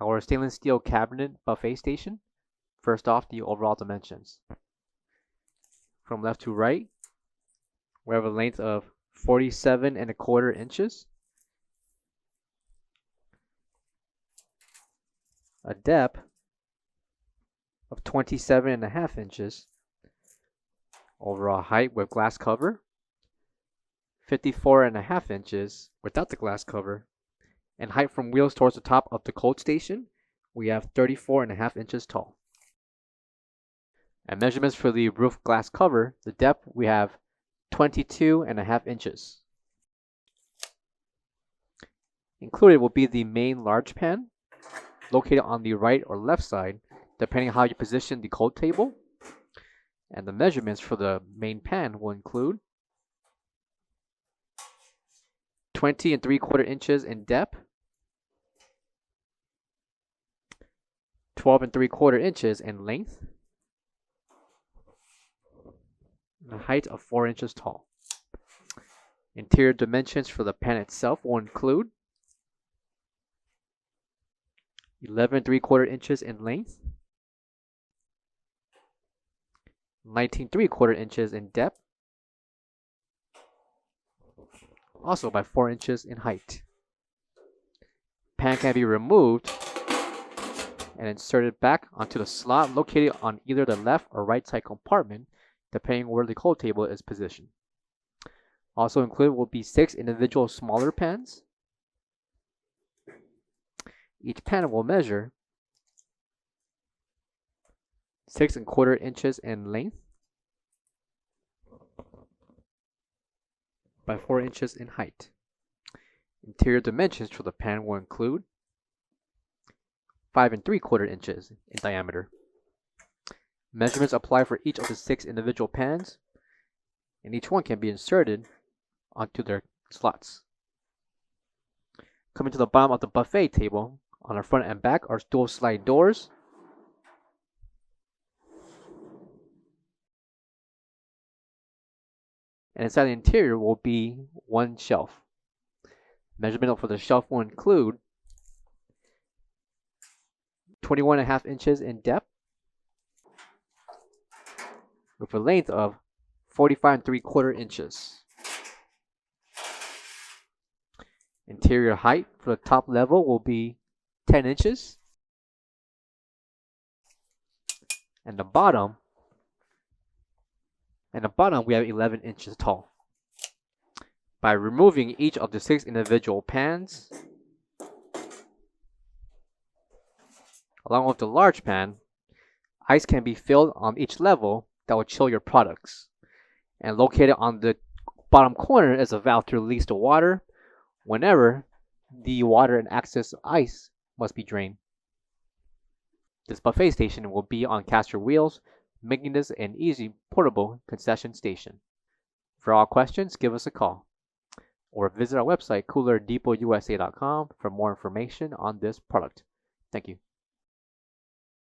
Our stainless steel cabinet buffet station. First off, the overall dimensions. From left to right, we have a length of 47¼ inches, a depth of 27½ inches, overall height with glass cover, 54½ inches without the glass cover, and height from wheels towards the top of the cold station, we have 34½ inches tall. And measurements for the roof glass cover, the depth we have 22½ inches. Included will be the main large pan, located on the right or left side, depending on how you position the cold table. And the measurements for the main pan will include 20¾ inches in depth, 12¾ inches in length, and a height of 4 inches tall. Interior dimensions for the pan itself will include 11¾ inches in length, 19¾ inches in depth, also by 4 inches in height. Pan can be removed and inserted back onto the slot located on either the left or right side compartment, depending where the cold table is positioned. Also included will be 6 individual smaller pans. Each pan will measure 6¼ inches in length by 4 inches in height. Interior dimensions for the pan will include 5¾ inches in diameter. Measurements apply for each of the 6 individual pans, and each one can be inserted onto their slots. Coming to the bottom of the buffet table, on the front and back are dual slide doors. And inside the interior will be one shelf. Measurement for the shelf will include 21½ inches in depth, with a length of 45¾ inches. Interior height for the top level will be 10 inches. And the bottom we have 11 inches tall. By removing each of the 6 individual pans, along with the large pan, ice can be filled on each level that will chill your products. And located on the bottom corner is a valve to release the water whenever the water and excess ice must be drained. This buffet station will be on caster wheels, making this an easy, portable concession station. For all questions, give us a call or visit our website, coolerdepotUSA.com, for more information on this product. Thank you.